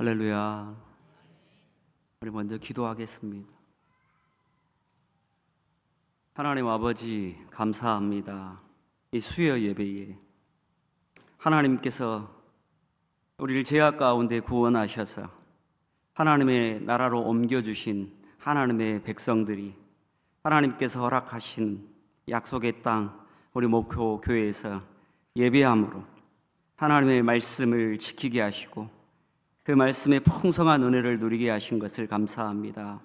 할렐루야. 우리 먼저 기도하겠습니다. 하나님 아버지, 감사합니다. 이 수요 예배에 하나님께서 우리를 죄악 가운데 구원하셔서 하나님의 나라로 옮겨주신 하나님의 백성들이 하나님께서 허락하신 약속의 땅 우리 목표교회에서 예배함으로 하나님의 말씀을 지키게 하시고 그 말씀의 풍성한 은혜를 누리게 하신 것을 감사합니다.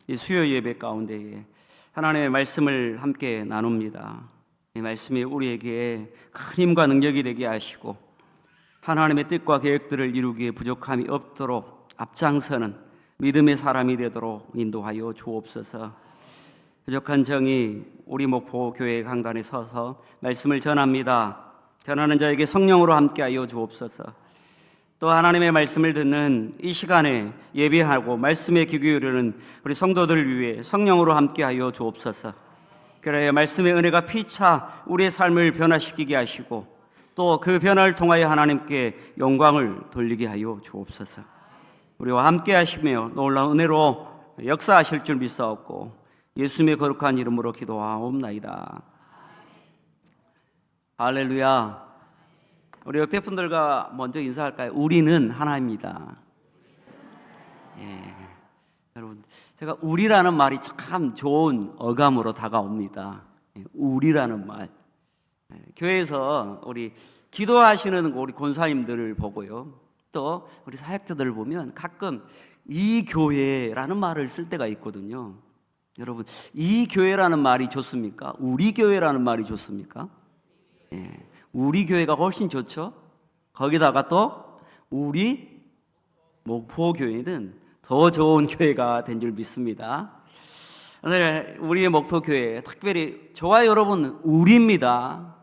이 수요 예배 가운데에 하나님의 말씀을 함께 나눕니다. 이 말씀이 우리에게 큰 힘과 능력이 되게 하시고 하나님의 뜻과 계획들을 이루기에 부족함이 없도록 앞장서는 믿음의 사람이 되도록 인도하여 주옵소서. 부족한 정의 우리 목포교회 강단에 서서 말씀을 전합니다. 전하는 자에게 성령으로 함께하여 주옵소서. 또 하나님의 말씀을 듣는 이 시간에 예배하고 말씀에 귀 기울이는 우리 성도들을 위해 성령으로 함께하여 주옵소서. 그래야 말씀의 은혜가 피차 우리의 삶을 변화시키게 하시고 또 그 변화를 통하여 하나님께 영광을 돌리게 하여 주옵소서. 우리와 함께 하시며 놀라운 은혜로 역사하실 줄 믿사옵고 예수님의 거룩한 이름으로 기도하옵나이다. 할렐루야. 우리 옆에 분들과 먼저 인사할까요? 우리는 하나입니다. 여러분, 제가 우리라는 말이 참 좋은 어감으로 다가옵니다. 우리라는 말. 교회에서 우리 기도하시는 우리 권사님들을 보고요, 또 우리 사역자들을 보면 가끔 이 교회라는 말을 쓸 때가 있거든요. 여러분, 이 교회라는 말이 좋습니까? 우리 교회라는 말이 좋습니까? 우리 교회가 훨씬 좋죠. 거기다가 또 우리 목포교회는 더 좋은 교회가 된 줄 믿습니다. 오늘 우리의 목포교회 특별히 저와 여러분 우리입니다.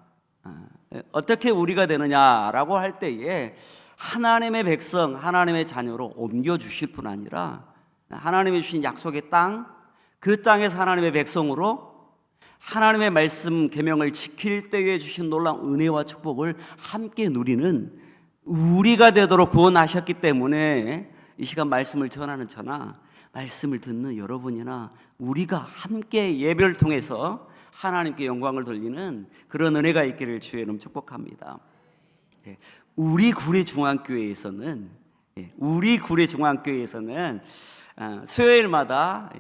어떻게 우리가 되느냐라고 할 때에 하나님의 백성, 하나님의 자녀로 옮겨주실 뿐 아니라 하나님이 주신 약속의 땅, 그 땅에서 하나님의 백성으로 하나님의 말씀 계명을 지킬 때에 주신 놀라운 은혜와 축복을 함께 누리는 우리가 되도록 구원하셨기 때문에 이 시간 말씀을 전하는 저나 말씀을 듣는 여러분이나 우리가 함께 예배를 통해서 하나님께 영광을 돌리는 그런 은혜가 있기를 주의 이름 축복합니다. 우리 구례 중앙교회에서는 수요일마다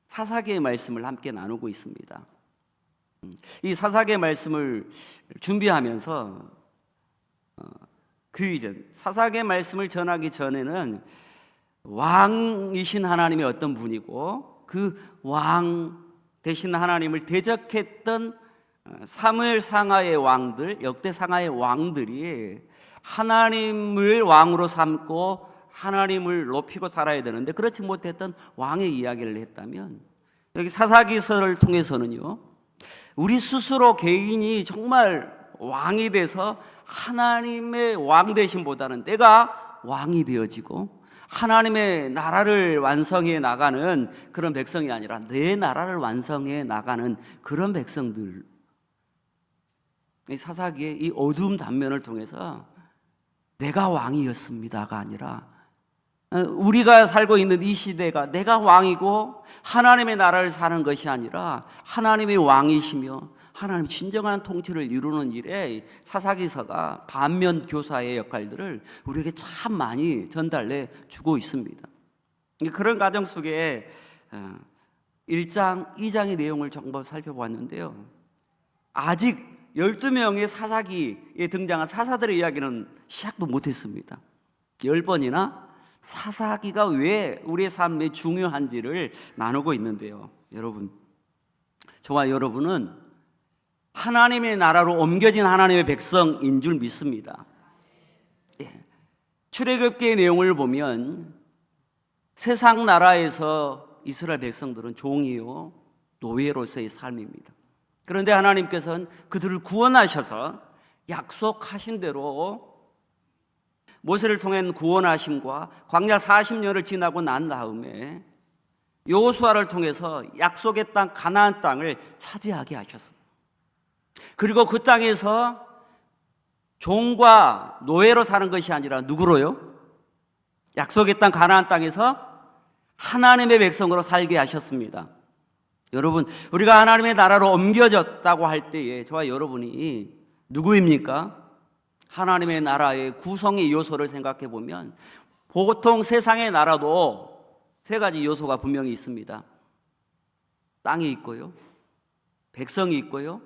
사사기의 말씀을 함께 나누고 있습니다. 이 사사기의 말씀을 준비하면서 그 이전 사사기의 말씀을 전하기 전에는 왕이신 하나님이 어떤 분이고 그 왕 되신 하나님을 대적했던 사무엘 상하의 왕들, 역대 상하의 왕들이 하나님을 왕으로 삼고 하나님을 높이고 살아야 되는데 그렇지 못했던 왕의 이야기를 했다면, 여기 사사기서를 통해서는요, 우리 스스로 개인이 정말 왕이 돼서 하나님의 왕 되심보다는 내가 왕이 되어지고 하나님의 나라를 완성해 나가는 그런 백성이 아니라 내 나라를 완성해 나가는 그런 백성들, 이 사사기의 이 어두운 단면을 통해서 내가 왕이었습니다가 아니라 우리가 살고 있는 이 시대가 내가 왕이고 하나님의 나라를 사는 것이 아니라 하나님의 왕이시며 하나님 진정한 통치를 이루는 일에 사사기서가 반면 교사의 역할들을 우리에게 참 많이 전달해 주고 있습니다. 그런 과정 속에 1장, 2장의 내용을 전부 살펴보았는데요, 아직 12명의 사사기에 등장한 사사들의 이야기는 시작도 못했습니다. 10번이나 사사기가 왜 우리의 삶에 중요한지를 나누고 있는데요, 여러분, 저와 여러분은 하나님의 나라로 옮겨진 하나님의 백성인 줄 믿습니다. 출애굽기의 내용을 보면 세상 나라에서 이스라엘 백성들은 종이요 노예로서의 삶입니다. 그런데 하나님께서는 그들을 구원하셔서 약속하신 대로 모세를 통한 구원하심과 광야 40년을 지나고 난 다음에 여호수아를 통해서 약속의 땅 가나안 땅을 차지하게 하셨습니다. 그리고 그 땅에서 종과 노예로 사는 것이 아니라 누구로요? 약속의 땅 가나안 땅에서 하나님의 백성으로 살게 하셨습니다. 여러분, 우리가 하나님의 나라로 옮겨졌다고 할 때에 저와 여러분이 누구입니까? 하나님의 나라의 구성의 요소를 생각해 보면 보통 세상의 나라도 세 가지 요소가 분명히 있습니다. 땅이 있고요, 백성이 있고요,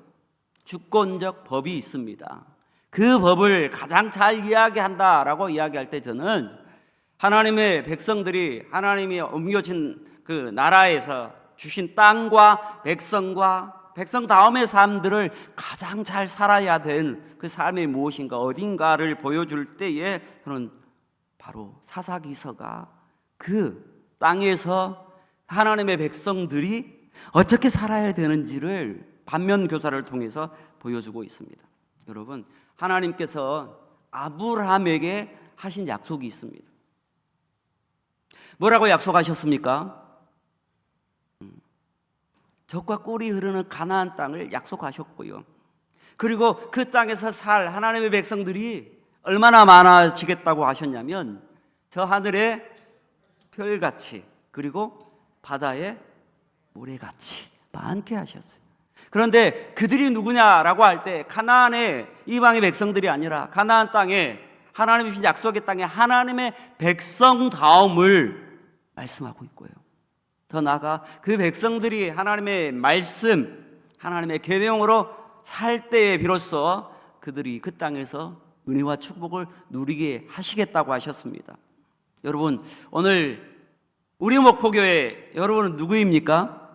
주권적 법이 있습니다. 그 법을 가장 잘 이야기한다라고 이야기할 때 저는 하나님의 백성들이 하나님이 옮겨진 그 나라에서 주신 땅과 백성과 백성 다음의 삶들을 가장 잘 살아야 될 그 삶이 무엇인가 어딘가를 보여줄 때에 저는 바로 사사기서가 그 땅에서 하나님의 백성들이 어떻게 살아야 되는지를 반면 교사를 통해서 보여주고 있습니다. 여러분, 하나님께서 아브라함에게 하신 약속이 있습니다. 뭐라고 약속하셨습니까? 젖과 꿀이 흐르는 가나안 땅을 약속하셨고요. 그리고 그 땅에서 살 하나님의 백성들이 얼마나 많아지겠다고 하셨냐면 저 하늘의 별같이 그리고 바다의 모래같이 많게 하셨어요. 그런데 그들이 누구냐라고 할 때 가나안의 이방의 백성들이 아니라 가나안 땅에 하나님이 주신 약속의 땅에 하나님의 백성다움을 말씀하고 있고요. 더 나아가 그 백성들이 하나님의 말씀, 하나님의 계명으로 살 때에 비로소 그들이 그 땅에서 은혜와 축복을 누리게 하시겠다고 하셨습니다. 여러분, 오늘 우리 목포교회 여러분은 누구입니까?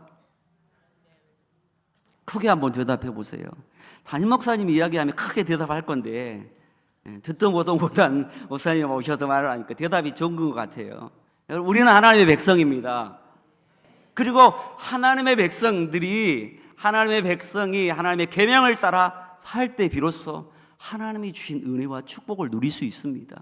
크게 한번 대답해 보세요. 담임 목사님이 이야기하면 크게 대답할 건데 듣도 보도 못한 목사님 오셔서 말을 하니까 대답이 좋은 것 같아요. 여러분, 우리는 하나님의 백성입니다. 그리고 하나님의 백성들이 하나님의 백성이 하나님의 계명을 따라 살 때 비로소 하나님이 주신 은혜와 축복을 누릴 수 있습니다.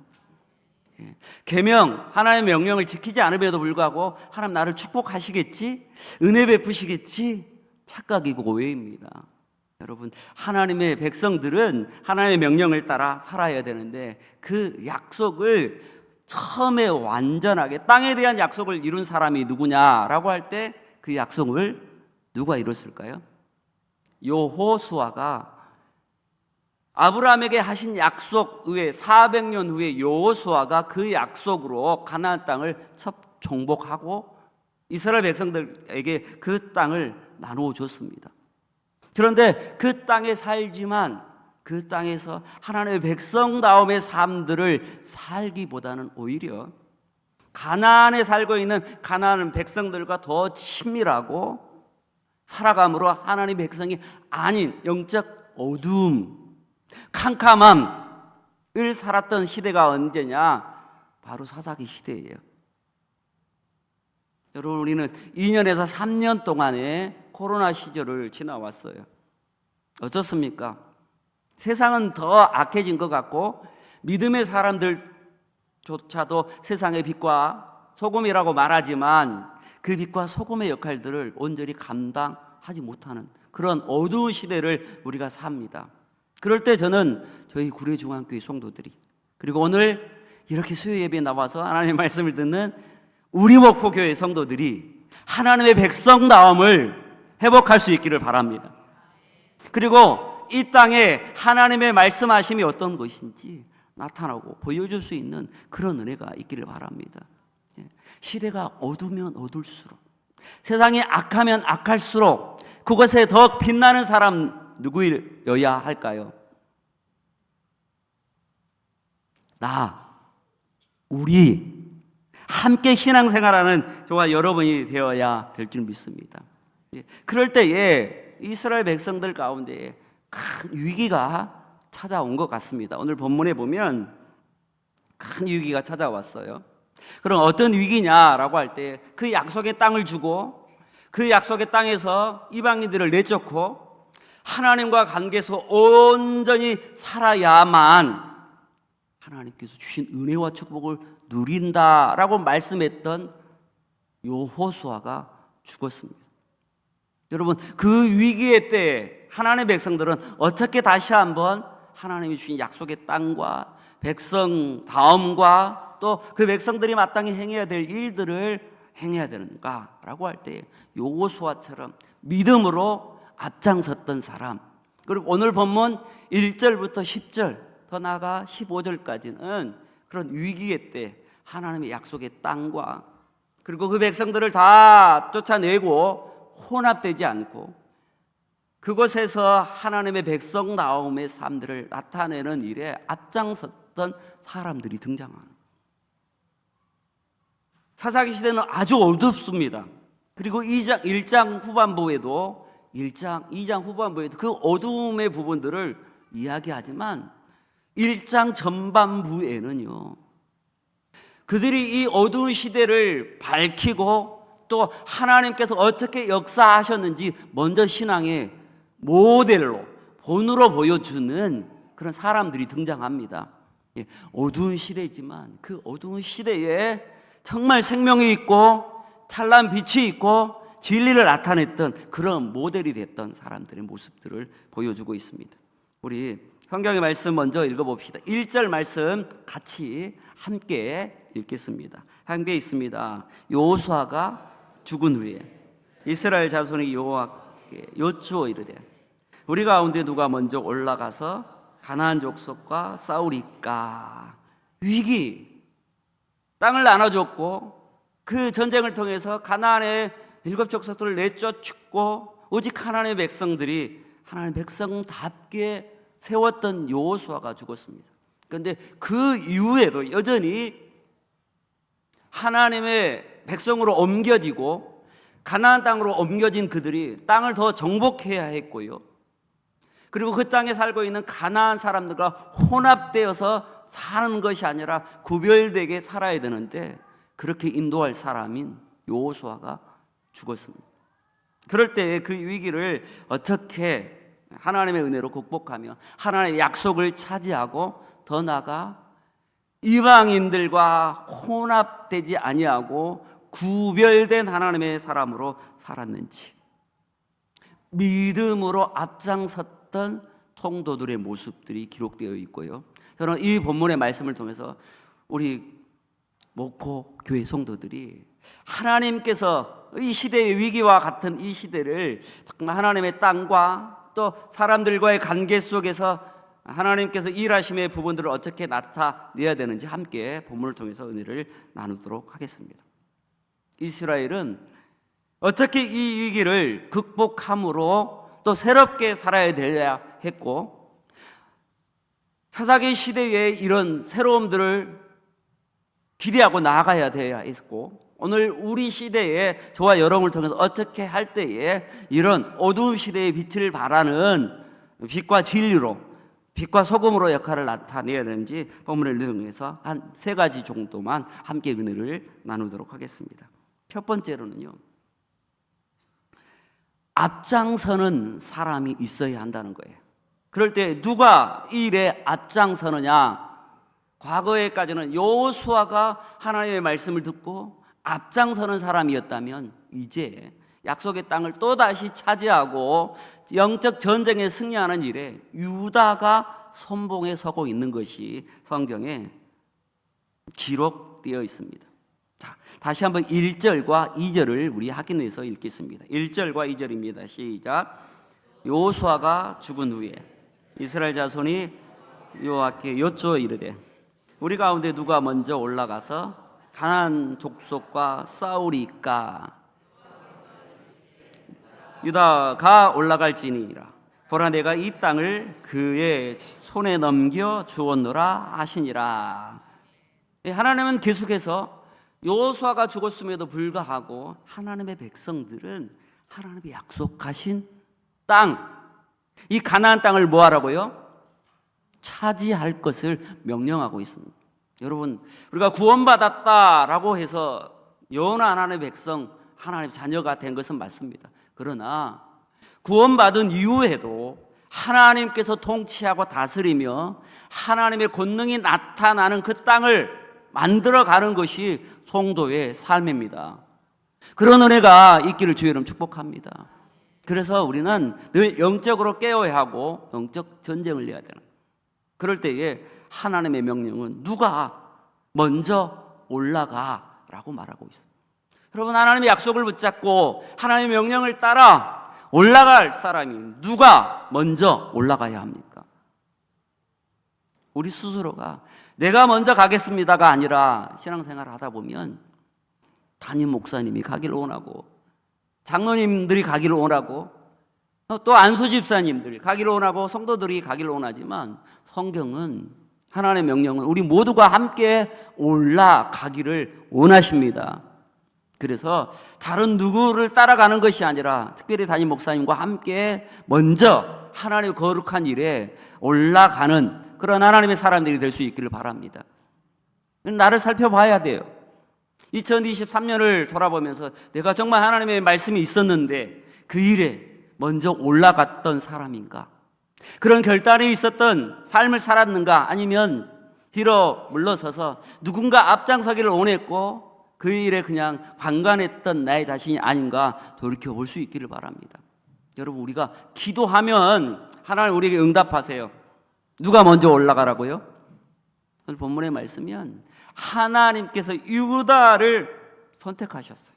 계명, 하나님의 명령을 지키지 않음에도 불구하고 하나님 나를 축복하시겠지? 은혜 베푸시겠지? 착각이고 오해입니다. 여러분, 하나님의 백성들은 하나님의 명령을 따라 살아야 되는데 그 약속을 처음에 완전하게 땅에 대한 약속을 이룬 사람이 누구냐라고 할 때 그 약속을 누가 이뤘을까요? 여호수아가 아브라함에게 하신 약속 후에 400년 후에 여호수아가 그 약속으로 가나안 땅을 첫 정복하고 이스라엘 백성들에게 그 땅을 나누어 줬습니다. 그런데 그 땅에 살지만 그 땅에서 하나님의 백성다움의 삶들을 살기보다는 오히려 가나안에 살고 있는 가나안 백성들과 더 친밀하고 살아감으로 하나님의 백성이 아닌 영적 어두움, 캄캄함을 살았던 시대가 언제냐? 바로 사사기 시대예요. 여러분, 우리는 2년에서 3년 동안의 코로나 시절을 지나왔어요. 어떻습니까? 세상은 더 악해진 것 같고 믿음의 사람들조차도 세상의 빛과 소금이라고 말하지만 그 빛과 소금의 역할들을 온전히 감당하지 못하는 그런 어두운 시대를 우리가 삽니다. 그럴 때 저는 저희 구례중앙교회 성도들이 그리고 오늘 이렇게 수요 예배에 나와서 하나님의 말씀을 듣는 우리 목포교회 성도들이 하나님의 백성다움을 회복할 수 있기를 바랍니다. 그리고 이 땅에 하나님의 말씀하심이 어떤 것인지 나타나고 보여줄 수 있는 그런 은혜가 있기를 바랍니다. 시대가 어두우면 어둘수록 세상이 악하면 악할수록 그것에 더 빛나는 사람 누구여야 할까요? 우리 함께 신앙생활하는 저와 여러분이 되어야 될 줄 믿습니다. 그럴 때에 이스라엘 백성들 가운데 큰 위기가 찾아온 것 같습니다. 오늘 본문에 보면 큰 위기가 찾아왔어요. 그럼 어떤 위기냐라고 할 때 그 약속의 땅을 주고 그 약속의 땅에서 이방인들을 내쫓고 하나님과 관계에서 온전히 살아야만 하나님께서 주신 은혜와 축복을 누린다라고 말씀했던 여호수아가 죽었습니다. 여러분, 그 위기의 때에 하나님의 백성들은 어떻게 다시 한번 하나님이 주신 약속의 땅과 백성 다음과 또 그 백성들이 마땅히 행해야 될 일들을 행해야 되는가라고 할 때 여호수아처럼 믿음으로 앞장섰던 사람, 그리고 오늘 본문 1절부터 10절 더 나아가 15절까지는 그런 위기의 때 하나님의 약속의 땅과 그리고 그 백성들을 다 쫓아내고 혼합되지 않고 그곳에서 하나님의 백성다움의 삶들을 나타내는 일에 앞장섰던 사람들이 등장하는, 사사기 시대는 아주 어둡습니다. 그리고 1장 후반부에도 2장 후반부에도 그 어두움의 부분들을 이야기하지만 1장 전반부에는요, 그들이 이 어두운 시대를 밝히고 또 하나님께서 어떻게 역사하셨는지 먼저 신앙의 모델로 본으로 보여주는 그런 사람들이 등장합니다. 어두운 시대지만 그 어두운 시대에 정말 생명이 있고 찬란 빛이 있고 진리를 나타냈던 그런 모델이 됐던 사람들의 모습들을 보여주고 있습니다. 우리 성경의 말씀 먼저 읽어봅시다. 1절 말씀 같이 함께 읽겠습니다. 함께 있습니다. 여호수아가 죽은 후에 이스라엘 자손이 여호와께 여쭈어 이르되 우리 가운데 누가 먼저 올라가서 가나안 족속과 싸우리까. 위기, 땅을 나눠줬고 그 전쟁을 통해서 가나안의 7족속들을 내쫓고 오직 하나님의 백성들이 하나님의 백성답게 세웠던 여호수아가 죽었습니다. 그런데 그 이후에도 여전히 하나님의 백성으로 옮겨지고 가나안 땅으로 옮겨진 그들이 땅을 더 정복해야 했고요, 그리고 그 땅에 살고 있는 가나안 사람들과 혼합되어서 사는 것이 아니라 구별되게 살아야 되는데 그렇게 인도할 사람인 여호수아가 죽었습니다. 그럴 때 그 위기를 어떻게 하나님의 은혜로 극복하며 하나님의 약속을 차지하고 더 나아가 이방인들과 혼합되지 아니하고 구별된 하나님의 사람으로 살았는지, 믿음으로 앞장섰던 통도들의 모습들이 기록되어 있고요. 저는 이 본문의 말씀을 통해서 우리 목포 교회 성도들이 하나님께서 이 시대의 위기와 같은 이 시대를 하나님의 땅과 또 사람들과의 관계 속에서 하나님께서 일하심의 부분들을 어떻게 나타내야 되는지 함께 본문을 통해서 은혜를 나누도록 하겠습니다. 이스라엘은 어떻게 이 위기를 극복함으로 또 새롭게 살아야 되어야 했고, 사사기 시대에 이런 새로움들을 기대하고 나아가야 되어야 했고, 오늘 우리 시대에 저와 여러분을 통해서 어떻게 할 때에 이런 어두운 시대의 빛을 발하는 빛과 진리로, 빛과 소금으로 역할을 나타내야 되는지 본문을 통해서 한 3가지 정도만 함께 은혜를 나누도록 하겠습니다. 첫 번째로는요, 앞장서는 사람이 있어야 한다는 거예요. 그럴 때 누가 이 일에 앞장서느냐? 과거에까지는 여호수아가 하나님의 말씀을 듣고 앞장서는 사람이었다면 이제 약속의 땅을 또다시 차지하고 영적 전쟁에 승리하는 일에 유다가 선봉에 서고 있는 것이 성경에 기록되어 있습니다. 자, 다시 한번 1절과 2절을 우리 확인해서 읽겠습니다. 1절과 2절입니다. 시작. 여호수아가 죽은 후에 이스라엘 자손이 여호와께 여쭈어 이르되 우리 가운데 누가 먼저 올라가서 가나안 족속과 싸우리까. 유다가 올라갈지니라. 보라, 내가 이 땅을 그의 손에 넘겨 주었노라 하시니라. 하나님은 계속해서 여호수아가 죽었음에도 불구하고 하나님의 백성들은 하나님의 약속하신 땅, 이 가나안 땅을 뭐 하라고요? 차지할 것을 명령하고 있습니다. 여러분, 우리가 구원받았다라고 해서 영원한 하나님의 백성, 하나님의 자녀가 된 것은 맞습니다. 그러나 구원받은 이후에도 하나님께서 통치하고 다스리며 하나님의 권능이 나타나는 그 땅을 만들어가는 것이 성도의 삶입니다. 그런 은혜가 있기를 주의 이름 축복합니다. 그래서 우리는 늘 영적으로 깨어야 하고 영적 전쟁을 해야 되는, 그럴 때에 하나님의 명령은 누가 먼저 올라가라고 말하고 있습니다. 여러분, 하나님의 약속을 붙잡고 하나님의 명령을 따라 올라갈 사람이 누가 먼저 올라가야 합니까? 우리 스스로가 내가 먼저 가겠습니다가 아니라 신앙생활을 하다 보면 담임 목사님이 가기를 원하고 장로님들이 가기를 원하고 또 안수 집사님들이 가기를 원하고 성도들이 가기를 원하지만 성경은 하나님의 명령은 우리 모두가 함께 올라가기를 원하십니다. 그래서 다른 누구를 따라가는 것이 아니라 특별히 담임 목사님과 함께 먼저 하나님의 거룩한 일에 올라가는 그런 하나님의 사람들이 될 수 있기를 바랍니다. 나를 살펴봐야 돼요. 2023년을 돌아보면서 내가 정말 하나님의 말씀이 있었는데 그 일에 먼저 올라갔던 사람인가? 그런 결단이 있었던 삶을 살았는가? 아니면 뒤로 물러서서 누군가 앞장서기를 원했고 그 일에 그냥 방관했던 나의 자신이 아닌가 돌이켜볼 수 있기를 바랍니다. 여러분, 우리가 기도하면 하나님 우리에게 응답하세요. 누가 먼저 올라가라고요? 오늘 본문의 말씀이면 하나님께서 유다를 선택하셨어요.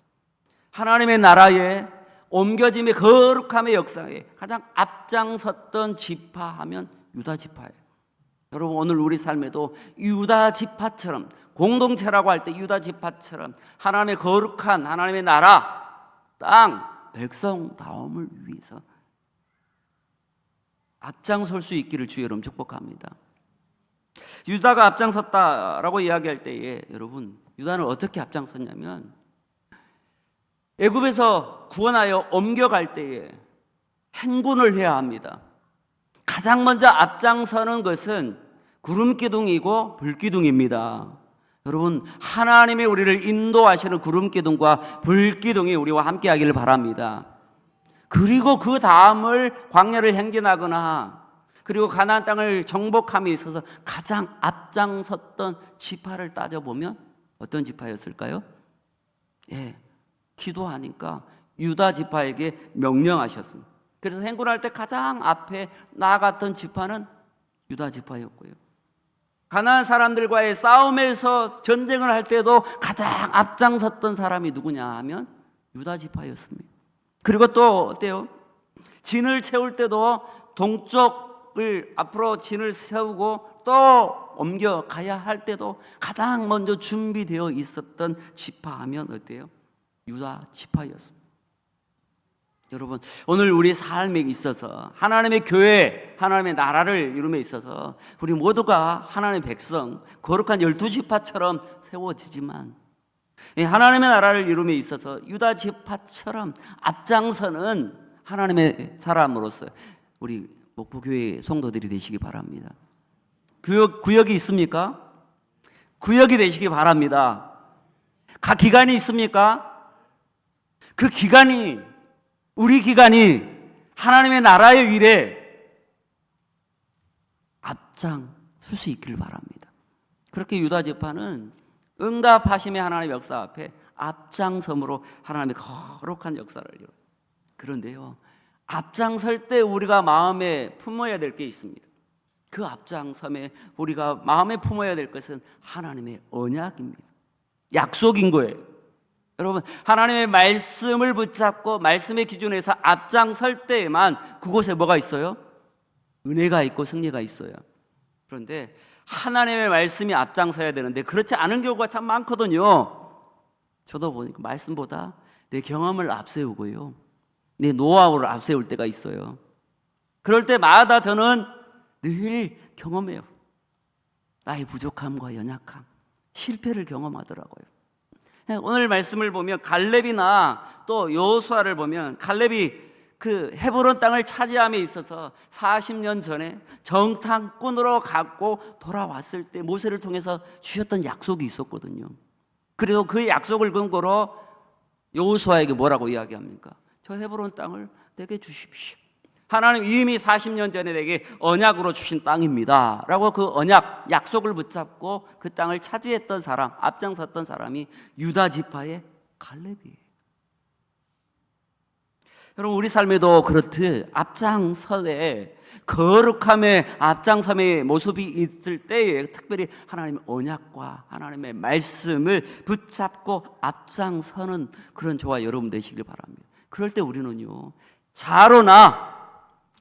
하나님의 나라에 옮겨짐의 거룩함의 역사에 가장 앞장섰던 지파하면 유다 지파예요. 여러분, 오늘 우리 삶에도 유다 지파처럼 공동체라고 할 때 유다 지파처럼 하나님의 거룩한 하나님의 나라, 땅, 백성다움을 위해서 앞장설 수 있기를 주의 이름 축복합니다. 유다가 앞장섰다라고 이야기할 때에 여러분, 유다는 어떻게 앞장섰냐면 애굽에서 구원하여 옮겨갈 때에 행군을 해야 합니다. 가장 먼저 앞장서는 것은 구름기둥이고 불기둥입니다. 여러분, 하나님의 우리를 인도하시는 구름기둥과 불기둥이 우리와 함께 하기를 바랍니다. 그리고 그 다음을 광야를 행진하거나 그리고 가나안 땅을 정복함에 있어서 가장 앞장섰던 지파를 따져보면 어떤 지파였을까요? 예, 기도하니까 유다 지파에게 명령하셨습니다. 그래서 행군할 때 가장 앞에 나아갔던 지파는 유다 지파였고요. 가나안 사람들과의 싸움에서 전쟁을 할 때도 가장 앞장섰던 사람이 누구냐 하면 유다 지파였습니다. 그리고 또 어때요? 진을 채울 때도 동쪽을 앞으로 진을 세우고 또 옮겨가야 할 때도 가장 먼저 준비되어 있었던 지파하면 어때요? 유다 지파였습니다. 여러분, 오늘 우리 삶에 있어서 하나님의 교회, 하나님의 나라를 이룸에 있어서 우리 모두가 하나님의 백성, 거룩한 12지파처럼 세워지지만 하나님의 나라를 이룸에 있어서 유다 지파처럼 앞장서는 하나님의 사람으로서 우리 목포교회 성도들이 되시기 바랍니다. 구역이 있습니까? 구역이 되시기 바랍니다. 각 기관이 있습니까? 그 기관이, 우리 기관이 하나님의 나라의 일에 앞장설 수 있기를 바랍니다. 그렇게 유다 지파는 응답하심의 하나님의 역사 앞에 앞장섬으로 하나님의 거룩한 역사를 이루어요. 그런데요, 앞장설 때 우리가 마음에 품어야 될 게 있습니다. 그 앞장섬에 우리가 마음에 품어야 될 것은 하나님의 언약입니다. 약속인 거예요. 여러분, 하나님의 말씀을 붙잡고 말씀의 기준에서 앞장설 때에만 그곳에 뭐가 있어요? 은혜가 있고 승리가 있어요. 그런데 하나님의 말씀이 앞장서야 되는데 그렇지 않은 경우가 참 많거든요. 저도 보니까 말씀보다 내 경험을 앞세우고요, 내 노하우를 앞세울 때가 있어요. 그럴 때마다 저는 늘 경험해요. 나의 부족함과 연약함, 실패를 경험하더라고요. 오늘 말씀을 보면 갈렙이나 또 여호수아를 보면 갈렙이 그 헤브론 땅을 차지함에 있어서 40년 전에 정탐꾼으로 갖고 돌아왔을 때 모세를 통해서 주셨던 약속이 있었거든요. 그리고 그 약속을 근거로 여호수아에게 뭐라고 이야기합니까? 저 헤브론 땅을 내게 주십시오. 하나님 이미 40년 전에 내게 언약으로 주신 땅입니다 라고 그 언약, 약속을 붙잡고 그 땅을 차지했던 사람, 앞장섰던 사람이 유다 지파의 갈렙이에요. 여러분, 우리 삶에도 그렇듯 앞장서에 거룩함의 앞장섬의 모습이 있을 때에 특별히 하나님의 언약과 하나님의 말씀을 붙잡고 앞장서는 그런 저와 여러분 되시길 바랍니다. 그럴 때 우리는요, 좌로나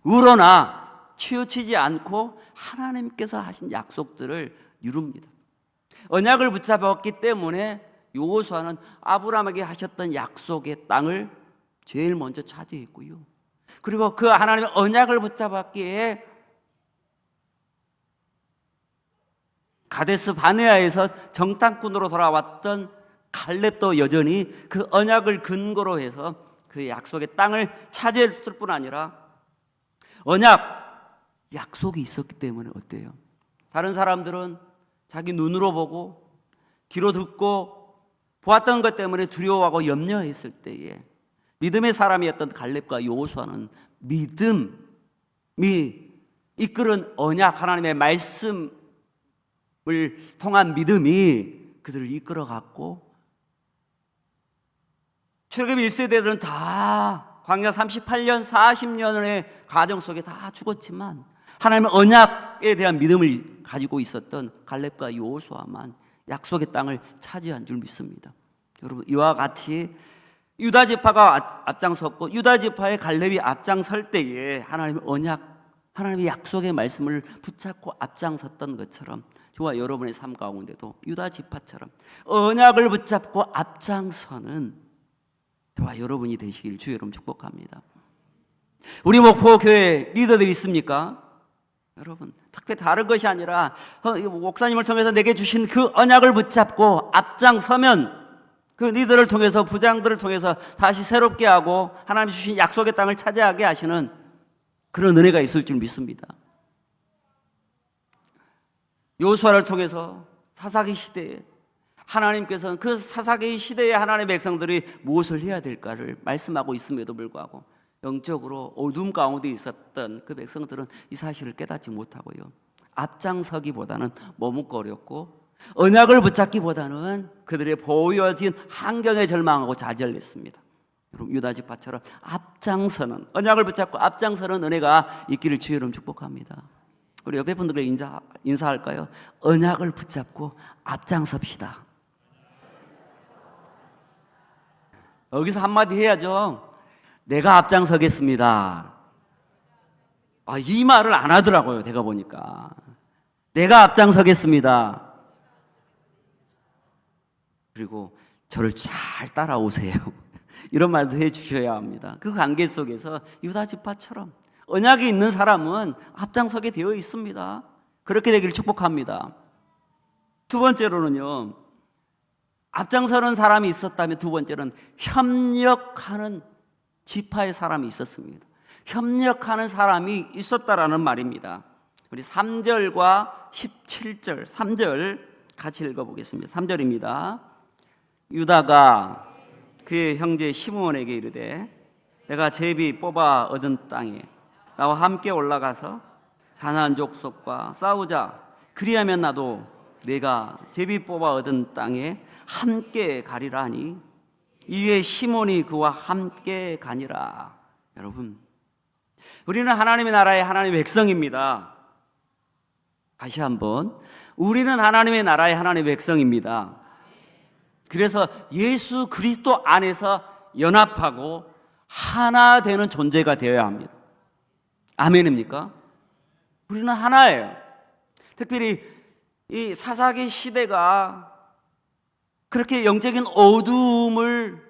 우로나 치우치지 않고 하나님께서 하신 약속들을 이룹니다. 언약을 붙잡았기 때문에 여호수아는 아브라함에게 하셨던 약속의 땅을 제일 먼저 차지했고요. 그리고 그 하나님의 언약을 붙잡았기에 가데스 바네아에서 정탐꾼으로 돌아왔던 갈렙도 여전히 그 언약을 근거로 해서 그 약속의 땅을 차지했을 뿐 아니라 약속이 있었기 때문에 어때요? 다른 사람들은 자기 눈으로 보고 귀로 듣고 보았던 것 때문에 두려워하고 염려했을 때에 믿음의 사람이었던 갈렙과 여호수아는 믿음이 이끄는 언약, 하나님의 말씀을 통한 믿음이 그들을 이끌어갔고, 출애굽 1세대들은 다 광야 38년, 40년의 과정 속에 다 죽었지만 하나님의 언약에 대한 믿음을 가지고 있었던 갈렙과 여호수아만 약속의 땅을 차지한 줄 믿습니다. 여러분, 이와 같이 유다 지파가 앞장섰고 유다 지파의 갈렙이 앞장설 때에 하나님의 언약, 하나님의 약속의 말씀을 붙잡고 앞장섰던 것처럼 저와 여러분의 삶 가운데도 유다 지파처럼 언약을 붙잡고 앞장서는 저와 여러분이 되시길 주의 이름 축복합니다. 우리 목포교회 리더들이 있습니까? 여러분, 특별히 다른 것이 아니라 목사님을 통해서 내게 주신 그 언약을 붙잡고 앞장서면 그 리더를 통해서, 부장들을 통해서 다시 새롭게 하고 하나님 주신 약속의 땅을 차지하게 하시는 그런 은혜가 있을 줄 믿습니다. 여호수아를 통해서 사사기 시대에 하나님께서는 그 사사기 시대에 하나님의 백성들이 무엇을 해야 될까를 말씀하고 있음에도 불구하고 영적으로 어둠 가운데 있었던 그 백성들은 이 사실을 깨닫지 못하고요, 앞장서기보다는 머뭇거렸고 언약을 붙잡기보다는 그들의 보여진 환경에 절망하고 좌절했습니다. 여러분, 유다 지파처럼 앞장서는, 언약을 붙잡고 앞장서는 은혜가 있기를 주의 이름 축복합니다. 우리 옆에 분들께 인사할까요? 언약을 붙잡고 앞장섭시다. 여기서 한마디 해야죠. 내가 앞장서겠습니다. 이 말을 안 하더라고요. 제가 보니까 내가 앞장서겠습니다. 그리고 저를 잘 따라오세요. 이런 말도 해 주셔야 합니다. 그 관계 속에서 유다 지파처럼 언약이 있는 사람은 앞장서게 되어 있습니다. 그렇게 되기를 축복합니다. 두 번째로는요, 앞장서는 사람이 있었다면 두 번째는 협력하는 지파의 사람이 있었습니다. 협력하는 사람이 있었다라는 말입니다. 우리 3절과 17절, 3절 같이 읽어보겠습니다. 3절입니다. 유다가 그의 형제 시므온에게 이르되 내가 제비 뽑아 얻은 땅에 나와 함께 올라가서 가나안 족속과 싸우자. 그리하면 나도 내가 제비 뽑아 얻은 땅에 함께 가리라 하니 이에 시몬이 그와 함께 가니라. 여러분, 우리는 하나님의 나라의 하나님의 백성입니다. 다시 한번, 우리는 하나님의 나라의 하나님의 백성입니다. 그래서 예수 그리스도 안에서 연합하고 하나 되는 존재가 되어야 합니다. 아멘입니까? 우리는 하나예요. 특별히 이 사사기 시대가 그렇게 영적인 어둠을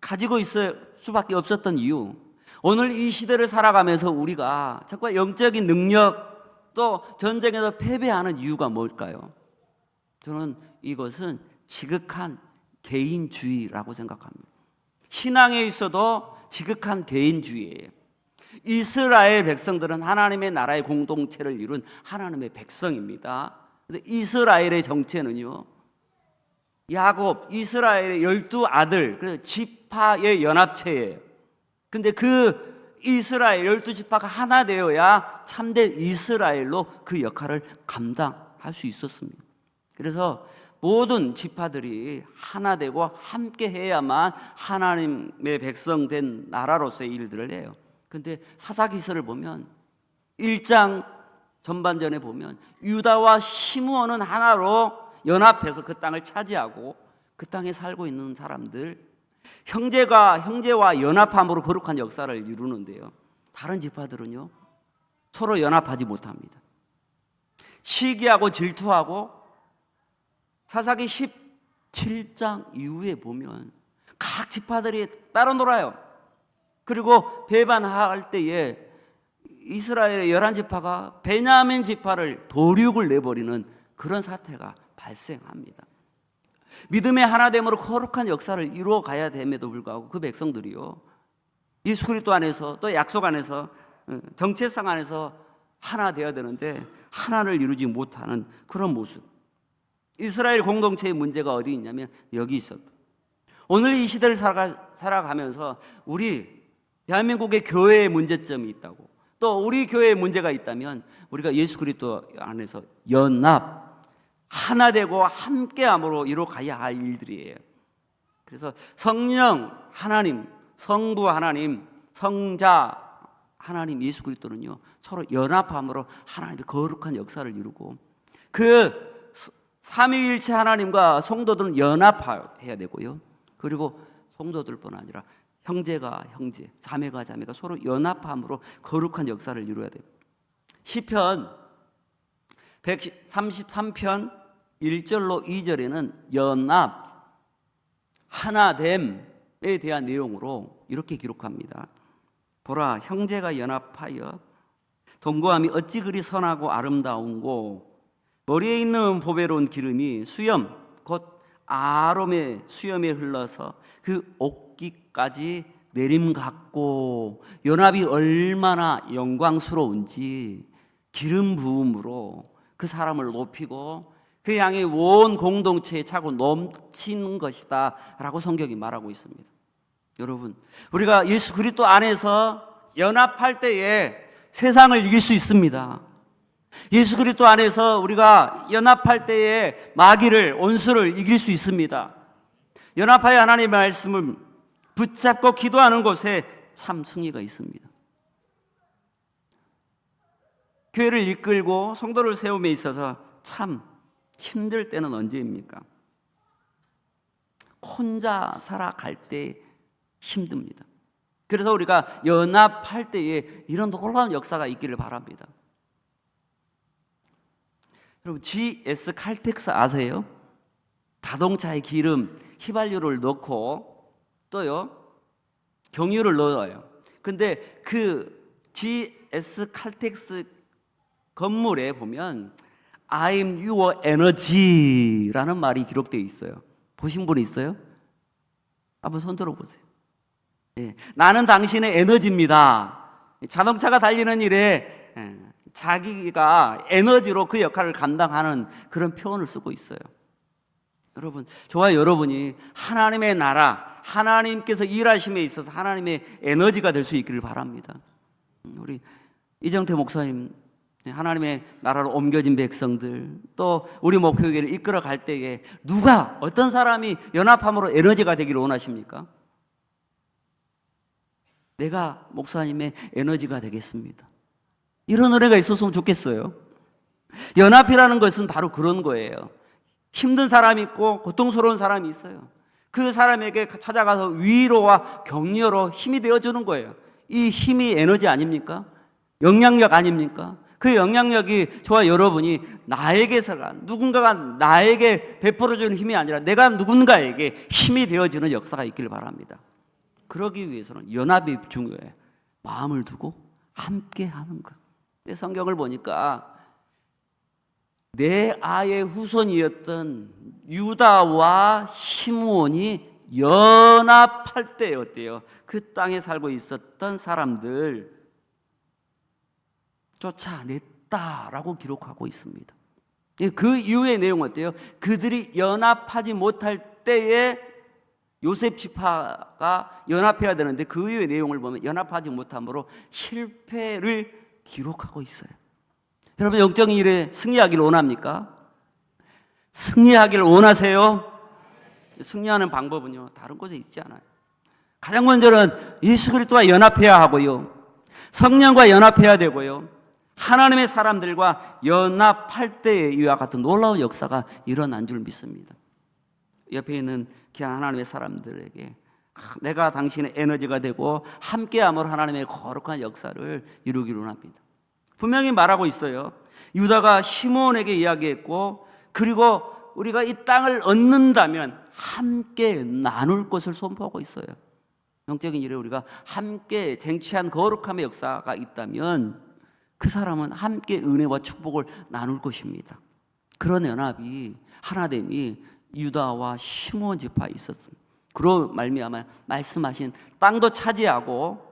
가지고 있을 수밖에 없었던 이유, 오늘 이 시대를 살아가면서 우리가 자꾸 영적인 능력 또 전쟁에서 패배하는 이유가 뭘까요? 저는 이것은 지극한 개인주의라고 생각합니다. 신앙에 있어도 지극한 개인주의예요. 이스라엘 백성들은 하나님의 나라의 공동체를 이룬 하나님의 백성입니다. 근데 이스라엘의 정체는요, 야곱, 이스라엘의 12아들, 그래서 지파의 연합체예요. 근데 그 이스라엘 12지파가 하나 되어야 참된 이스라엘로 그 역할을 감당할 수 있었습니다. 그래서 모든 지파들이 하나 되고 함께 해야만 하나님의 백성된 나라로서의 일들을 해요. 근데 사사기서를 보면 1장 전반전에 보면 유다와 시므온은 하나로 연합해서 그 땅을 차지하고 그 땅에 살고 있는 사람들, 형제와 연합함으로 거룩한 역사를 이루는데요, 다른 지파들은요 서로 연합하지 못합니다. 시기하고 질투하고 사사기 17장 이후에 보면 각 지파들이 따로 놀아요. 그리고 배반할 때에 이스라엘의 11지파가 베냐민 지파를 도륙을 내버리는 그런 사태가 발생합니다. 믿음의 하나됨으로 거룩한 역사를 이루어 가야 됨에도 불구하고 그 백성들이요, 예수 그리스도 안에서 또 약속 안에서 정체성 안에서 하나 되어야 되는데 하나를 이루지 못하는 그런 모습. 이스라엘 공동체의 문제가 어디 있냐면 여기 있었다. 오늘 이 시대를 살아가면서 우리 대한민국의 교회의 문제점이 있다고, 또 우리 교회에 문제가 있다면 우리가 예수 그리스도 안에서 연합, 하나 되고 함께함으로 이루어가야 할 일들이에요. 그래서 성령 하나님, 성부 하나님, 성자 하나님 예수 그리스도는요 서로 연합함으로 하나님의 거룩한 역사를 이루고, 그 삼위일체 하나님과 성도들은 연합해야 되고요, 그리고 성도들뿐 아니라 형제가 형제, 자매가 자매가 서로 연합함으로 거룩한 역사를 이루어야 돼요. 시편 133편 1절로 2절에는 연합, 하나됨에 대한 내용으로 이렇게 기록합니다. 보라, 형제가 연합하여 동거함이 어찌 그리 선하고 아름다운고, 머리에 있는 보배로운 기름이 수염 곧 아롬의 수염에 흘러서 그 옥기까지 내림 같고, 연합이 얼마나 영광스러운지 기름 부음으로 그 사람을 높이고 그 양이 온 공동체에 차고 넘치는 것이다 라고 성경이 말하고 있습니다. 여러분, 우리가 예수 그리스도 안에서 연합할 때에 세상을 이길 수 있습니다. 예수 그리스도 안에서 우리가 연합할 때에 마귀를, 원수를 이길 수 있습니다. 연합하여 하나님의 말씀을 붙잡고 기도하는 곳에 참 승리가 있습니다. 교회를 이끌고 성도를 세움에 있어서 참 힘들 때는 언제입니까? 혼자 살아갈 때 힘듭니다. 그래서 우리가 연합할 때에 이런 놀라운 역사가 있기를 바랍니다. 여러분, GS 칼텍스 아세요? 자동차에 기름, 휘발유를 넣고 또요 경유를 넣어요. 근데 그 GS 칼텍스 건물에 보면 I'm your energy라는 말이 기록되어 있어요. 보신 분 있어요? 한번 손 들어보세요. 예, 나는 당신의 에너지입니다. 자동차가 달리는 일에 자기가 에너지로 그 역할을 감당하는 그런 표현을 쓰고 있어요. 여러분, 저와 여러분이 하나님의 나라, 하나님께서 일하심에 있어서 하나님의 에너지가 될 수 있기를 바랍니다. 우리 이정태 목사님, 하나님의 나라로 옮겨진 백성들, 또 우리 목표교회를 이끌어 갈 때에 누가, 어떤 사람이 연합함으로 에너지가 되기를 원하십니까? 내가 목사님의 에너지가 되겠습니다. 이런 은혜가 있었으면 좋겠어요. 연합이라는 것은 바로 그런 거예요. 힘든 사람이 있고 고통스러운 사람이 있어요. 그 사람에게 찾아가서 위로와 격려로 힘이 되어주는 거예요. 이 힘이 에너지 아닙니까? 영향력 아닙니까? 그 영향력이 저와 여러분이 나에게서가, 누군가가 나에게 베풀어주는 힘이 아니라 내가 누군가에게 힘이 되어지는 역사가 있기를 바랍니다. 그러기 위해서는 연합이 중요해요. 마음을 두고 함께 하는 것. 성경을 보니까 내 아의 후손이었던 유다와 시므온이 연합할 때 어때요? 그 땅에 살고 있었던 사람들 쫓아냈다라고 기록하고 있습니다. 그 이후의 내용은 어때요? 그들이 연합하지 못할 때에 요셉 지파가 연합해야 되는데 그 이후의 내용을 보면 연합하지 못함으로 실패를 기록하고 있어요. 여러분, 영적인 일에 승리하기를 원합니까? 승리하기를 원하세요? 승리하는 방법은요 다른 곳에 있지 않아요. 가장 먼저는 예수 그리스도와 연합해야 하고요, 성령과 연합해야 되고요. 하나님의 사람들과 연합할 때에 이와 같은 놀라운 역사가 일어난 줄 믿습니다. 옆에 있는 귀한 하나님의 사람들에게 내가 당신의 에너지가 되고 함께함으로 하나님의 거룩한 역사를 이루기로 합니다. 분명히 말하고 있어요. 유다가 시므온에게 이야기했고, 그리고 우리가 이 땅을 얻는다면 함께 나눌 것을 선포하고 있어요. 영적인 일에 우리가 함께 쟁취한 거룩함의 역사가 있다면 그 사람은 함께 은혜와 축복을 나눌 것입니다. 그런 연합이 하나됨이 유다와 시므온 지파에 있었습니다. 그로 말미암아 말씀하신 땅도 차지하고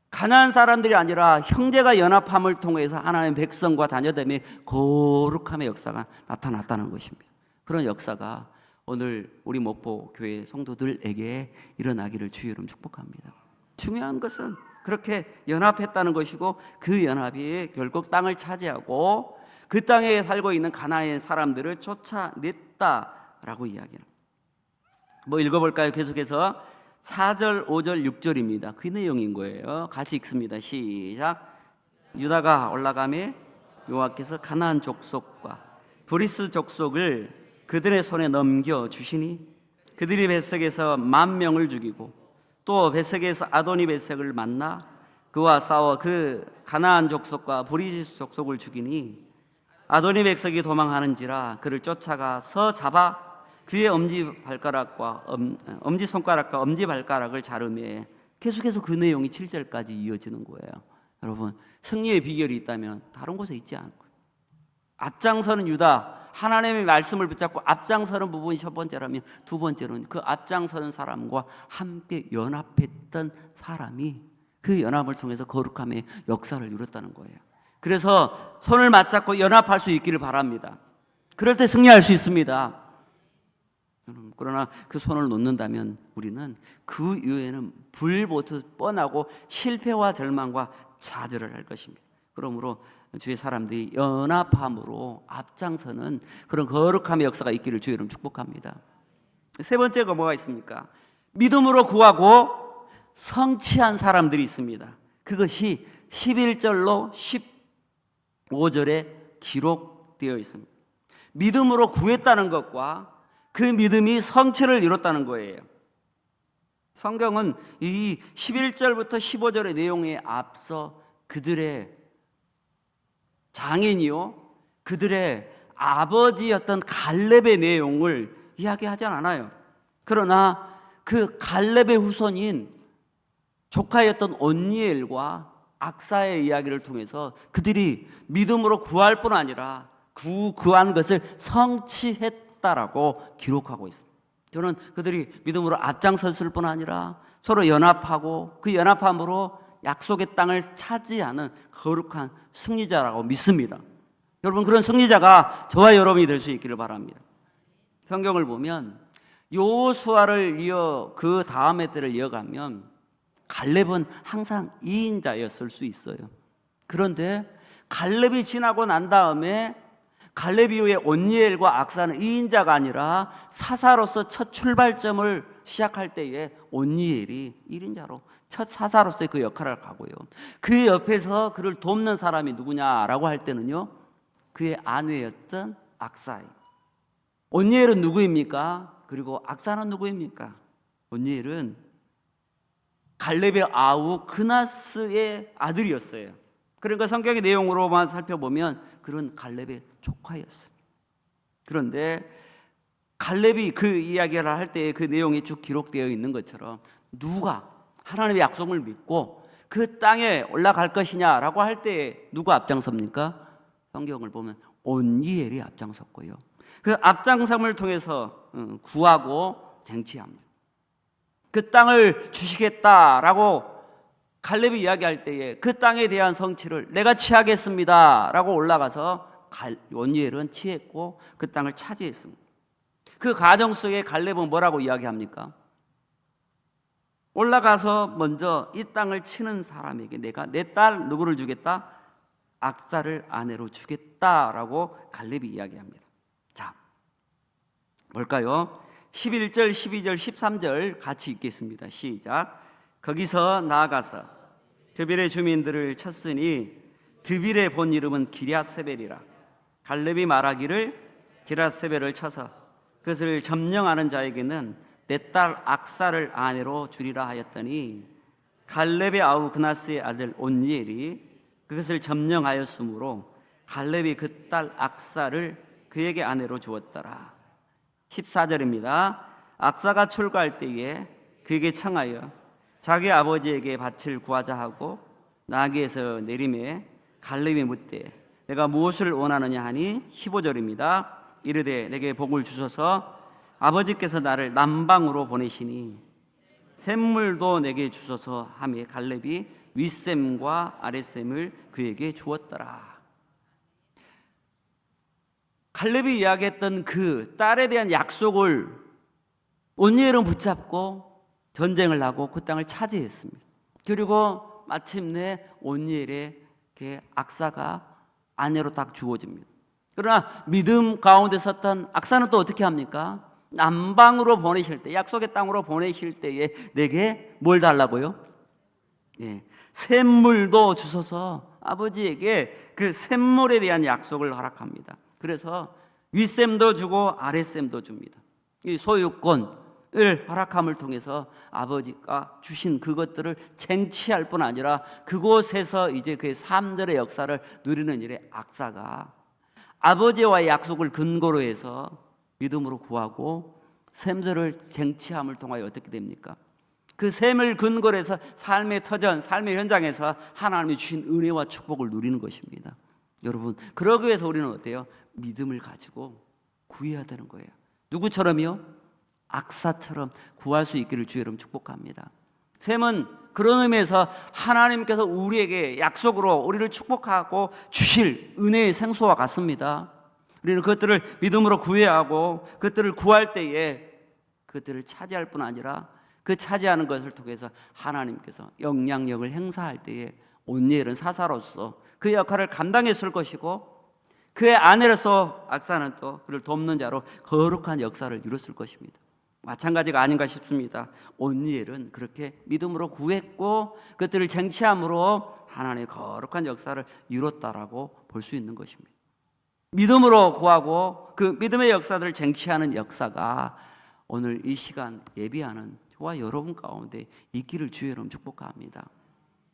가나안 사람들이 아니라 형제가 연합함을 통해서 하나님의 백성과 자녀됨의 거룩함의 역사가 나타났다는 것입니다. 그런 역사가 오늘 우리 목포교회 성도들에게 일어나기를 주의 이름 축복합니다. 중요한 것은 그렇게 연합했다는 것이고, 그 연합이 결국 땅을 차지하고 그 땅에 살고 있는 가나안의 사람들을 쫓아냈다라고 이야기합니다. 뭐 읽어볼까요? 계속해서 4절, 5절, 6절입니다. 그 내용인 거예요. 같이 읽습니다. 시작. 유다가 올라가매 여호와께서 가나안 족속과 브리스 족속을 그들의 손에 넘겨 주시니 그들이 벳색에서 10,000명을 죽이고 또 벳색에서 아도니 벳색을 만나 그와 싸워 그 가나안 족속과 브리스 족속을 죽이니 아도니 벳색이 도망하는지라 그를 쫓아가서 잡아 그의 엄지손가락과 엄지발가락을 자르매, 계속해서 그 내용이 7절까지 이어지는 거예요. 여러분, 승리의 비결이 있다면 다른 곳에 있지 않고, 앞장서는 유다, 하나님의 말씀을 붙잡고 앞장서는 부분이 첫 번째라면, 두 번째로는 그 앞장서는 사람과 함께 연합했던 사람이 그 연합을 통해서 거룩함의 역사를 이뤘다는 거예요. 그래서 손을 맞잡고 연합할 수 있기를 바랍니다. 그럴 때 승리할 수 있습니다. 그러나 그 손을 놓는다면 우리는 그 이후에는 불보듯 뻔하고 실패와 절망과 좌절을 할 것입니다. 그러므로 주의 사람들이 연합함으로 앞장서는 그런 거룩함의 역사가 있기를 주의 이름 축복합니다. 세 번째가 뭐가 있습니까? 믿음으로 구하고 성취한 사람들이 있습니다. 그것이 11절로 15절에 기록되어 있습니다. 믿음으로 구했다는 것과 그 믿음이 성취를 이뤘다는 거예요. 성경은 이 11절부터 15절의 내용에 앞서 그들의 장인이요, 그들의 아버지였던 갈렙의 내용을 이야기하지 않아요. 그러나 그 갈렙의 후손인 조카였던 온니엘과 악사의 이야기를 통해서 그들이 믿음으로 구할 뿐 아니라 구한 것을 성취했다라고 기록하고 있습니다. 저는 그들이 믿음으로 앞장섰을 뿐 아니라 서로 연합하고 그 연합함으로 약속의 땅을 차지하는 거룩한 승리자라고 믿습니다. 여러분, 그런 승리자가 저와 여러분이 될 수 있기를 바랍니다. 성경을 보면 여호수아를 이어 그 다음의 때를 이어가면 갈렙은 항상 2인자였을 수 있어요. 그런데 갈렙이 지나고 난 다음에 갈렙 이후에 온니엘과 악사는 2인자가 아니라 사사로서 첫 출발점을 시작할 때에 온니엘이 1인자로 첫 사사로서의 그 역할을 하고요. 그 옆에서 그를 돕는 사람이 누구냐라고 할 때는요, 그의 아내였던 악사예요. 온니엘은 누구입니까? 그리고 악사는 누구입니까? 온니엘은 갈렙의 아우 그나스의 아들이었어요. 그러니까 성경의 내용으로만 살펴보면 그런 갈렙의 조카였어요. 그런데 갈렙이 그 이야기를 할 때 그 내용이 쭉 기록되어 있는 것처럼 누가 하나님의 약속을 믿고 그 땅에 올라갈 것이냐라고 할 때 누가 앞장섭니까? 성경을 보면 온니엘이 앞장섰고요. 그 앞장섬을 통해서 구하고 쟁취합니다. 그 땅을 주시겠다라고 갈렙이 이야기할 때에 그 땅에 대한 성취를 내가 취하겠습니다라고 올라가서 온니엘은 취했고 그 땅을 차지했습니다. 그 과정 속에 갈렙은 뭐라고 이야기합니까? 올라가서 먼저 이 땅을 치는 사람에게 내가 내 딸 누구를 주겠다? 악사를 아내로 주겠다라고 갈렙이 이야기합니다. 자, 뭘까요? 11절, 12절, 13절 같이 읽겠습니다. 시작. 거기서 나아가서 드빌의 주민들을 쳤으니 드빌의 본 이름은 기럇세벨이라. 갈렙이 말하기를 기럇세벨을 쳐서 그것을 점령하는 자에게는 내 딸 악사를 아내로 주리라 하였더니 갈렙의 아우 그나스의 아들 온니엘이 그것을 점령하였으므로 갈렙이 그 딸 악사를 그에게 아내로 주었더라. 14절입니다. 악사가 출가할 때에 그에게 청하여 자기 아버지에게 밭을 구하자 하고 나귀에서 내림에 갈렙이 묻되 내가 무엇을 원하느냐 하니 15절입니다. 이르되 내게 복을 주소서 아버지께서 나를 남방으로 보내시니 샘물도 내게 주소서 하며 갈렙이 윗샘과 아랫샘을 그에게 주었더라. 갈렙이 이야기했던 그 딸에 대한 약속을 온니엘은 붙잡고 전쟁을 하고 그 땅을 차지했습니다. 그리고 마침내 온니엘의 악사가 아내로 딱 주어집니다. 그러나 믿음 가운데 섰던 악사는 또 어떻게 합니까? 남방으로 보내실 때, 약속의 땅으로 보내실 때에 내게 뭘 달라고요? 샘물도 주소서 아버지에게 그 샘물에 대한 약속을 허락합니다. 그래서 윗샘도 주고 아랫샘도 줍니다. 이 소유권을 허락함을 통해서 아버지가 주신 그것들을 쟁취할 뿐 아니라 그곳에서 이제 그의 삶들의 역사를 누리는 일에 악사가 아버지와의 약속을 근거로 해서 믿음으로 구하고 샘들을 쟁취함을 통하여 어떻게 됩니까? 그 샘을 근거로 해서 삶의 터전, 삶의 현장에서 하나님이 주신 은혜와 축복을 누리는 것입니다. 여러분, 그러기 위해서 우리는 어때요? 믿음을 가지고 구해야 되는 거예요. 누구처럼요? 악사처럼 구할 수 있기를 주의 이름 축복합니다. 샘은 그런 의미에서 하나님께서 우리에게 약속으로 우리를 축복하고 주실 은혜의 생수와 같습니다. 우리는 그것들을 믿음으로 구해야 하고 그것들을 구할 때에 그것들을 차지할 뿐 아니라 그 차지하는 것을 통해서 하나님께서 영향력을 행사할 때에 온니엘은 사사로서 그 역할을 감당했을 것이고 그의 아내로서 악사는 또 그를 돕는 자로 거룩한 역사를 이뤘을 것입니다. 마찬가지가 아닌가 싶습니다. 온니엘은 그렇게 믿음으로 구했고 그것들을 쟁취함으로 하나님의 거룩한 역사를 이뤘다라고 볼 수 있는 것입니다. 믿음으로 구하고 그 믿음의 역사들을 쟁취하는 역사가 오늘 이 시간 예비하는 저와 여러분 가운데 있기를 주의 이름 축복합니다.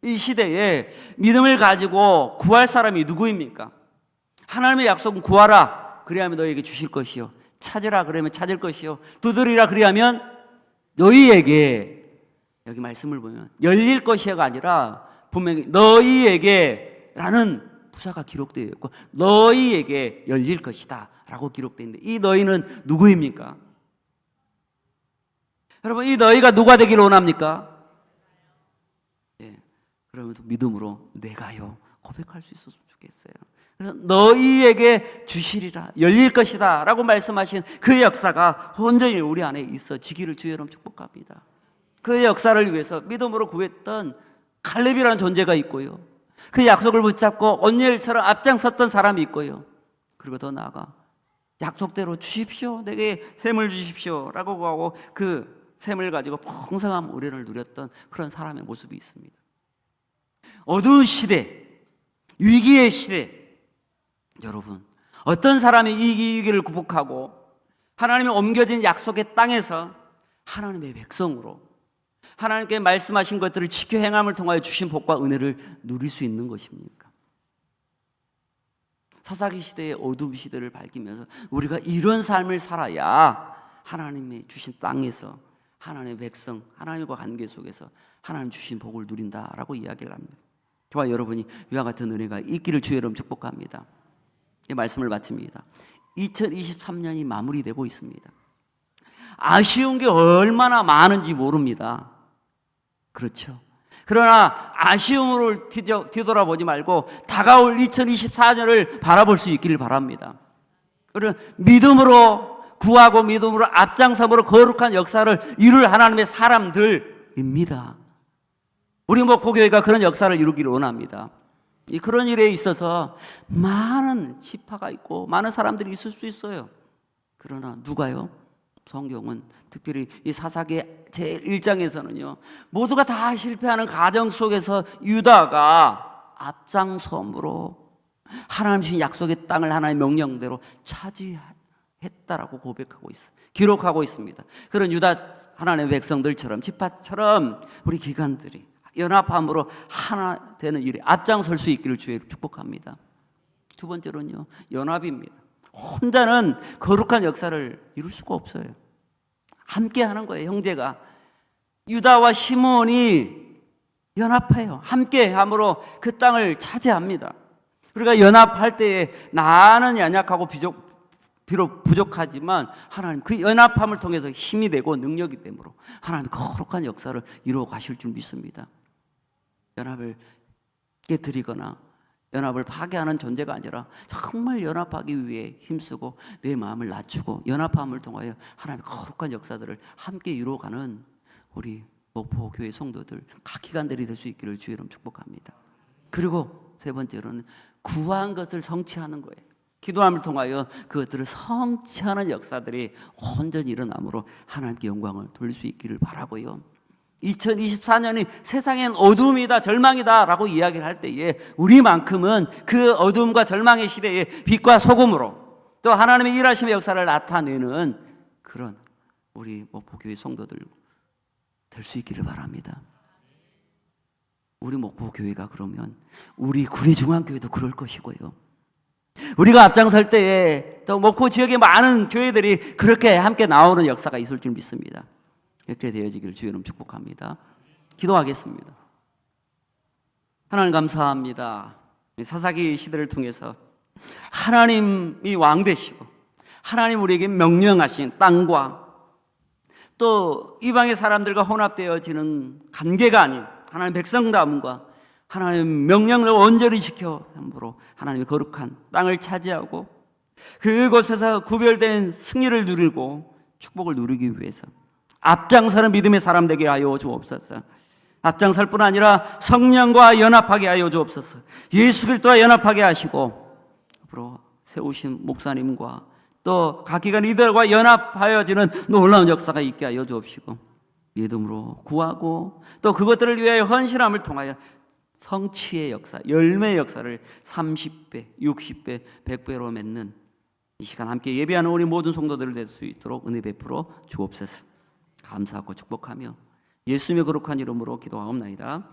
이 시대에 믿음을 가지고 구할 사람이 누구입니까? 하나님의 약속은 구하라 그리하면 너희에게 주실 것이요 찾으라 그러면 찾을 것이요 두드리라 그리하면 너희에게, 여기 말씀을 보면 열릴 것이가 아니라 분명히 너희에게 라는 부사가 기록되어 있고 너희에게 열릴 것이다 라고 기록되어 있는데 이 너희는 누구입니까? 여러분, 이 너희가 누가 되기를 원합니까? 그러면 믿음으로 내가요 고백할 수 있었으면 좋겠어요. 그래서 너희에게 주시리라 열릴 것이다 라고 말씀하신 그 역사가 온전히 우리 안에 있어지기를 주의 이름 축복합니다. 그 역사를 위해서 믿음으로 구했던 갈렙이라는 존재가 있고요, 그 약속을 붙잡고 온니엘처럼 앞장섰던 사람이 있고요, 그리고 더 나아가 약속대로 주십시오, 내게 샘을 주십시오 라고 구하고 그 샘을 가지고 풍성한 우레를 누렸던 그런 사람의 모습이 있습니다. 어두운 시대, 위기의 시대, 여러분 어떤 사람이 이 위기를 극복하고 하나님이 옮겨진 약속의 땅에서 하나님의 백성으로 하나님께 말씀하신 것들을 지켜 행함을 통하여 주신 복과 은혜를 누릴 수 있는 것입니까? 사사기 시대의 어두운 시대를 밝히면서 우리가 이런 삶을 살아야 하나님의 주신 땅에서 하나님의 백성, 하나님과 관계 속에서 하나님 주신 복을 누린다라고 이야기를 합니다. 저와 여러분이 이와 같은 은혜가 있기를 주의 이름 축복합니다. 이 말씀을 마칩니다. 2023년이 마무리되고 있습니다. 아쉬운 게 얼마나 많은지 모릅니다. 그렇죠? 그러나 아쉬움으로 뒤돌아보지 말고 다가올 2024년을 바라볼 수 있기를 바랍니다. 그리고 믿음으로 구하고 믿음으로 앞장섬으로 거룩한 역사를 이룰 하나님의 사람들입니다. 우리 목포교회가 그런 역사를 이루기를 원합니다. 그런 일에 있어서 많은 지파가 있고 많은 사람들이 있을 수 있어요. 그러나 누가요? 성경은 특별히 이 사사기 제1장에서는요 모두가 다 실패하는 가정 속에서 유다가 앞장섬으로 하나님 주신 약속의 땅을 하나님의 명령대로 차지했다라고 고백하고 있어요. 기록하고 있습니다. 그런 유다 하나님의 백성들처럼 지파처럼 우리 기관들이 연합함으로 하나 되는 일에 앞장설 수 있기를 주의 축복합니다. 두 번째로는요 연합입니다. 혼자는 거룩한 역사를 이룰 수가 없어요. 함께 하는 거예요. 형제가 유다와 시몬이 연합해요. 함께 함으로 그 땅을 차지합니다. 우리가 연합할 때에 나는 연약하고 비록 부족하지만 하나님 그 연합함을 통해서 힘이 되고 능력이 되므로 하나님 거룩한 역사를 이루어 가실 줄 믿습니다. 연합을 깨뜨리거나 연합을 파괴하는 존재가 아니라 정말 연합하기 위해 힘쓰고 내 마음을 낮추고 연합함을 통하여 하나님의 거룩한 역사들을 함께 이루어가는 우리 목포교회 성도들 각 기관들이 될 수 있기를 주의 이름 축복합니다. 그리고 세 번째로는 구한 것을 성취하는 거예요. 기도함을 통하여 그것들을 성취하는 역사들이 온전히 일어나므로 하나님께 영광을 돌릴 수 있기를 바라고요. 2024년이 세상엔 어둠이다 절망이다 라고 이야기를 할 때에 우리만큼은 그 어둠과 절망의 시대에 빛과 소금으로 또 하나님의 일하심의 역사를 나타내는 그런 우리 목포교회 성도들 될 수 있기를 바랍니다. 우리 목포교회가 그러면 우리 구리중앙교회도 그럴 것이고요. 우리가 앞장설 때에 또 목포 지역의 많은 교회들이 그렇게 함께 나오는 역사가 있을 줄 믿습니다. 이렇게 되어지기를 주의 이름 축복합니다. 기도하겠습니다. 하나님 감사합니다. 사사기 시대를 통해서 하나님이 왕 되시고 하나님 우리에게 명령하신 땅과 또 이방의 사람들과 혼합되어지는 관계가 아닌 하나님 백성다움과 하나님 명령을 온전히 지켜 함으로 하나님의 거룩한 땅을 차지하고 그곳에서 구별된 승리를 누리고 축복을 누리기 위해서 앞장서는 믿음의 사람 되게 하여 주옵소서. 앞장설 뿐 아니라 성령과 연합하게 하여 주옵소서. 예수 그리스도와 연합하게 하시고 앞으로 세우신 목사님과 또 각 기관 리더들과 연합하여지는 놀라운 역사가 있게 하여 주옵시고 믿음으로 구하고 또 그것들을 위하여 헌신함을 통하여 성취의 역사, 열매의 역사를 30배, 60배, 100배로 맺는 이 시간 함께 예배하는 우리 모든 성도들을 될 수 있도록 은혜 베풀어 주옵소서. 감사하고 축복하며 예수님의 거룩한 이름으로 기도하옵나이다.